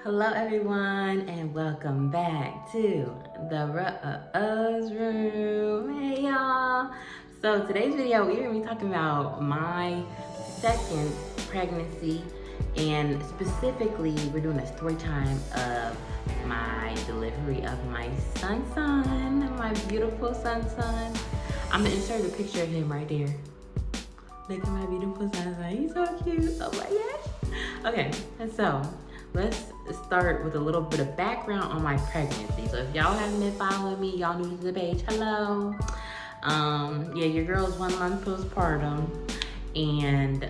Hello everyone and welcome back to the Rose Room. Hey y'all. So today's video we're going to be talking about my second pregnancy, and specifically we're doing a story time of my delivery of my son, my beautiful son. I'm going to insert a picture of him right there. Look at my beautiful son. He's so cute. Oh my gosh. Okay, and so let's start with a little bit of background on my pregnancy. So if y'all haven't been following me, y'all new to the page, hello. Yeah, your girl's 1 month postpartum, and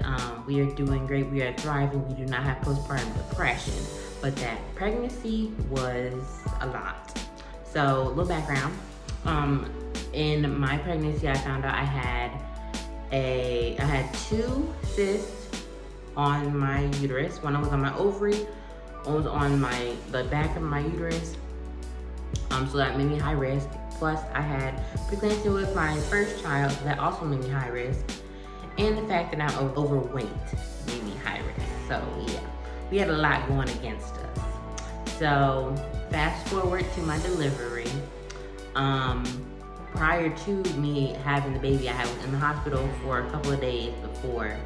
we are doing great. We are thriving. We do not have postpartum depression, but that pregnancy was a lot. So a little background. In my pregnancy, I found out I had 2 cysts on my uterus. One was on my ovary, one was on the back of my uterus. So that made me high risk. Plus I had preeclampsia with my first child, so that also made me high risk. And the fact that I'm overweight made me high risk. So yeah, we had a lot going against us. So fast forward to my delivery. Prior to me having the baby, I was in the hospital for a couple of days before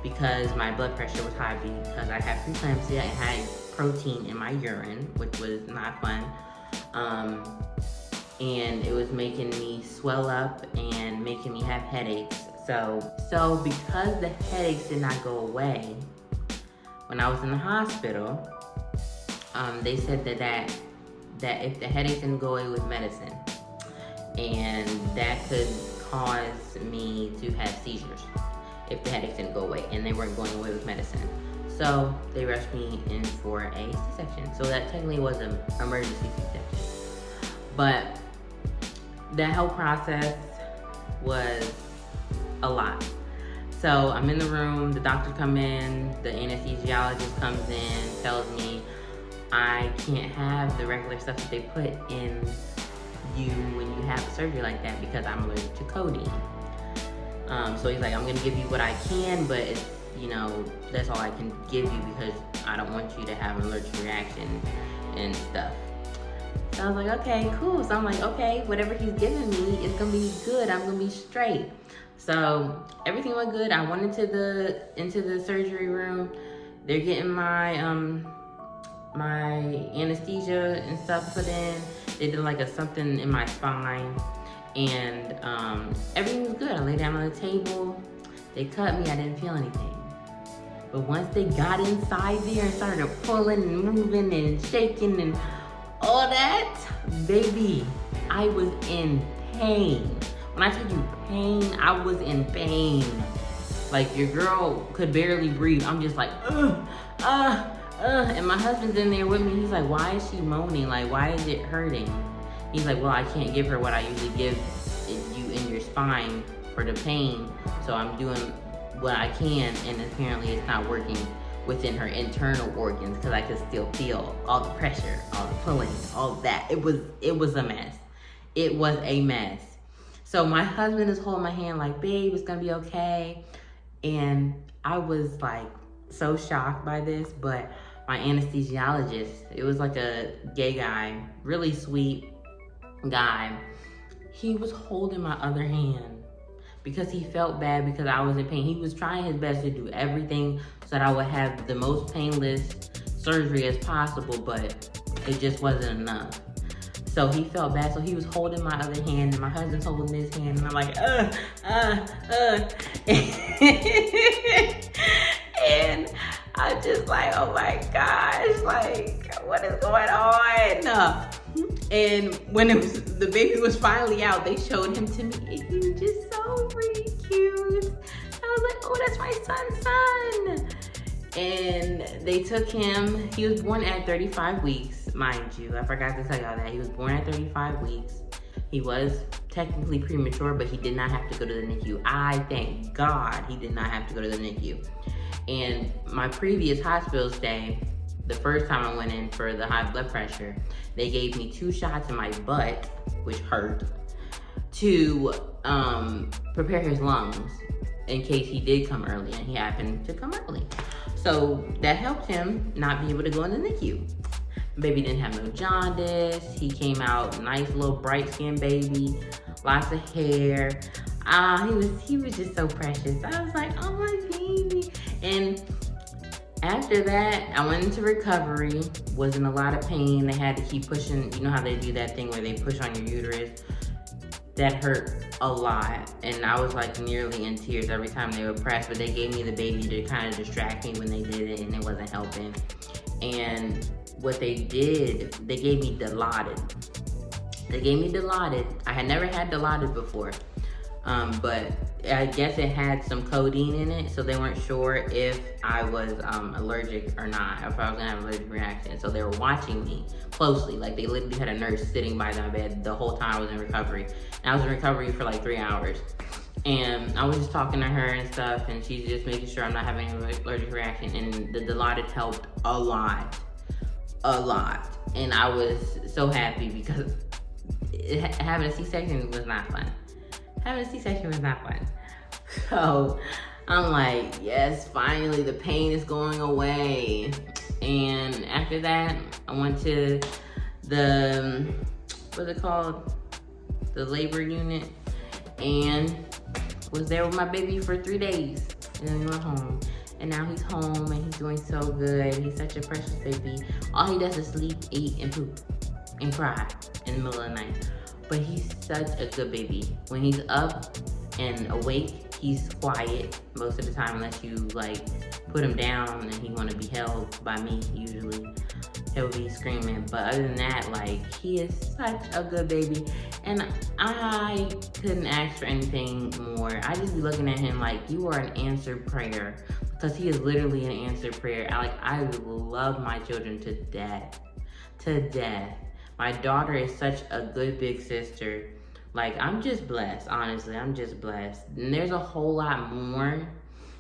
because my blood pressure was high because I had preeclampsia and had protein in my urine, which was not fun. And it was making me swell up and making me have headaches. So because the headaches did not go away, when I was in the hospital, they said that if the headaches didn't go away with medicine, and that could cause me to have seizures if the headaches didn't go away, and they weren't going away with medicine. So they rushed me in for a C-section. So that technically was an emergency C-section. But the whole process was a lot. So I'm in the room, the doctor come in, the anesthesiologist comes in, tells me I can't have the regular stuff that they put in you when you have surgery like that because I'm allergic to codeine. So he's like, I'm gonna give you what I can, but it's, that's all I can give you because I don't want you to have an allergic reaction and stuff. So I was like, okay, cool. So I'm like, okay, whatever he's giving me is gonna be good. I'm gonna be straight. So everything went good. I went into the surgery room. They're getting my anesthesia and stuff put in. They did like something in my spine, and everything was good. I lay down on the table. They cut me. I didn't feel anything. But once they got inside there and started pulling and moving and shaking and all that, baby, I was in pain. When I tell you pain, I was in pain. Like, your girl could barely breathe. I'm just like, and my husband's in there with me. He's like, why is she moaning? Like, why is it hurting? He's like, well, I can't give her what I usually give you in your spine for the pain. So I'm doing what I can, and apparently it's not working within her internal organs because I could still feel all the pressure, all the pulling, all that. It was a mess. It was a mess. So my husband is holding my hand like, babe, it's gonna be okay. And I was like so shocked by this, but my anesthesiologist, it was like a gay guy, really sweet guy. He was holding my other hand because he felt bad because I was in pain. He was trying his best to do everything so that I would have the most painless surgery as possible, but it just wasn't enough. So he felt bad, so he was holding my other hand, and my husband's holding his hand, and I'm like, and I'm just like, oh my gosh, like, what is going on? And when the baby was finally out, they showed him to me, and he was just so really cute. I was like, oh, that's my son. And they took him. He was born at 35 weeks, mind you. I forgot to tell y'all that. He was born at 35 weeks. He was technically premature, but he did not have to go to the NICU. I thank God he did not have to go to the NICU. And my previous hospital stay, the first time I went in for the high blood pressure, they gave me 2 shots in my butt, which hurt, to prepare his lungs in case he did come early, and he happened to come early. So that helped him not be able to go in the NICU. Baby didn't have no jaundice. He came out nice little bright skinned baby, lots of hair. He was just so precious. I was like, oh my baby. And after that, I went into recovery. Was in a lot of pain. They had to keep pushing. You know how they do that thing where they push on your uterus? That hurt a lot. And I was like nearly in tears every time they would press. But they gave me the baby to kind of distract me when they did it, and it wasn't helping. And what they did, they gave me Dilaudid. I had never had Dilaudid before. But I guess it had some codeine in it, so they weren't sure if I was allergic or not, if I was gonna have an allergic reaction. So they were watching me closely. Like, they literally had a nurse sitting by my bed the whole time I was in recovery. And I was in recovery for like 3 hours. And I was just talking to her and stuff, and she's just making sure I'm not having an allergic reaction. And the Dilaudid helped a lot. And I was so happy because having a C-section was not fun. So I'm like, yes, finally the pain is going away. And after that, I went to the, what's it called? The labor unit, and was there with my baby for 3 days. And then we went home. And now he's home and he's doing so good. He's such a precious baby. All he does is sleep, eat, and poop, and cry in the middle of the night. But he's such a good baby. When he's up and awake, he's quiet most of the time, unless you like put him down and he want to be held by me. Usually he'll be screaming, but other than that, like, he is such a good baby. And I couldn't ask for anything more. I just be looking at him like, you are an answered prayer, because he is literally an answered prayer. I love my children to death. My daughter is such a good big sister. Like, I'm just blessed, honestly. I'm just blessed. And there's a whole lot more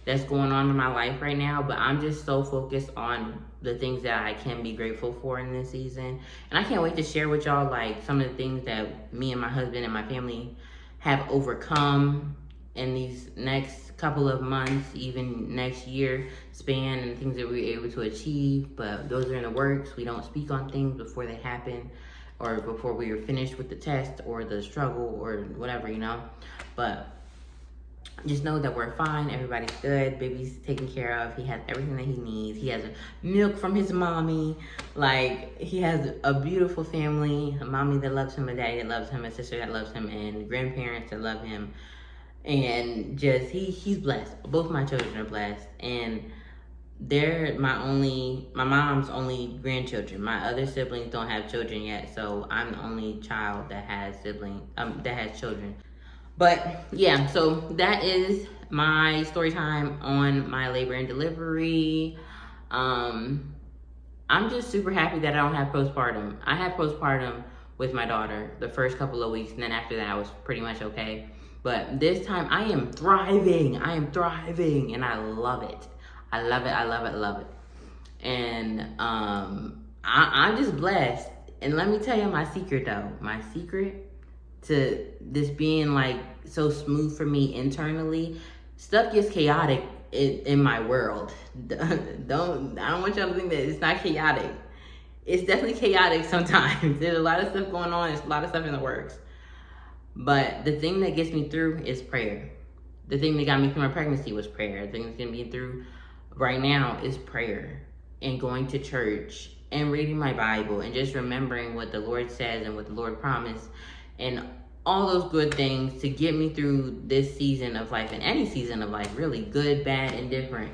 that's going on in my life right now, but I'm just so focused on the things that I can be grateful for in this season. And I can't wait to share with y'all, like, some of the things that me and my husband and my family have overcome in these next couple of months, even next year span, and things that we were able to achieve. But those are in the works. We don't speak on things before they happen, or before we are finished with the test or the struggle or whatever, you know. But just know that we're fine. Everybody's good. Baby's taken care of. He has everything that he needs. He has milk from his mommy. Like, he has a beautiful family, a mommy that loves him, a daddy that loves him, a sister that loves him, and grandparents that love him. And just, he's blessed. Both my children are blessed. And they're my mom's only grandchildren. My other siblings don't have children yet, so I'm the only child that has children. But yeah, so that is my story time on my labor and delivery. I'm just super happy that I don't have postpartum. I had postpartum with my daughter the first couple of weeks, and then after that I was pretty much okay. But this time I am thriving, and I love it. I love it. And I'm just blessed. And let me tell you my secret though. My secret to this being like so smooth for me internally, stuff gets chaotic in my world. I don't want y'all to think that it's not chaotic. It's definitely chaotic sometimes. There's a lot of stuff going on. There's a lot of stuff in the works. But the thing that gets me through is prayer. The thing that got me through my pregnancy was prayer. The thing that's getting me through right now is prayer, and going to church and reading my Bible and just remembering what the Lord says and what the Lord promised, and all those good things to get me through this season of life, and any season of life, really, good, bad, and different.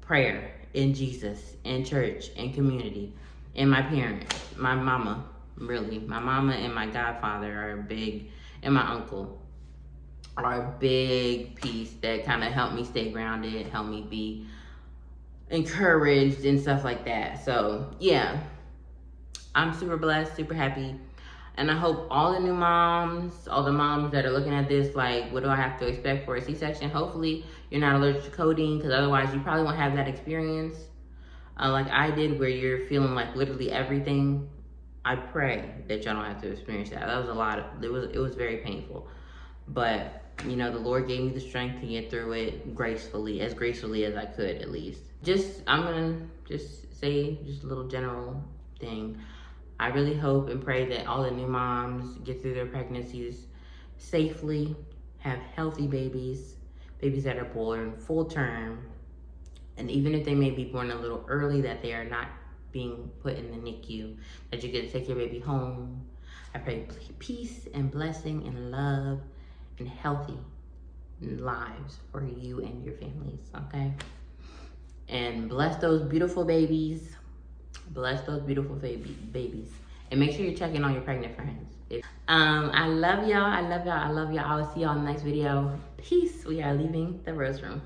Prayer in Jesus, in church, in community, and my parents, my mama, really. My mama and my godfather are big, and my uncle are a big piece that kind of helped me stay grounded, helped me be encouraged and stuff like that. So yeah, I'm super blessed, super happy. And I hope all the new moms, all the moms that are looking at this, like, what do I have to expect for a C-section? Hopefully you're not allergic to codeine, because otherwise you probably won't have that experience like I did, where you're feeling like literally everything. I pray that y'all don't have to experience that. That was a lot of, it was very painful. But, you know, the Lord gave me the strength to get through it gracefully as I could, at least. I'm gonna just say just little general thing. I really hope and pray that all the new moms get through their pregnancies safely, have healthy babies, babies that are born full term, and even if they may be born a little early, that they are not being put in the NICU, that you get to take your baby home. I pray peace and blessing and love and healthy lives for you and your families, okay? And bless those beautiful babies. Bless those beautiful babies. And make sure you're checking on your pregnant friends. I love y'all. I love y'all. I love y'all. I will see y'all in the next video. Peace. We are leaving the rose room.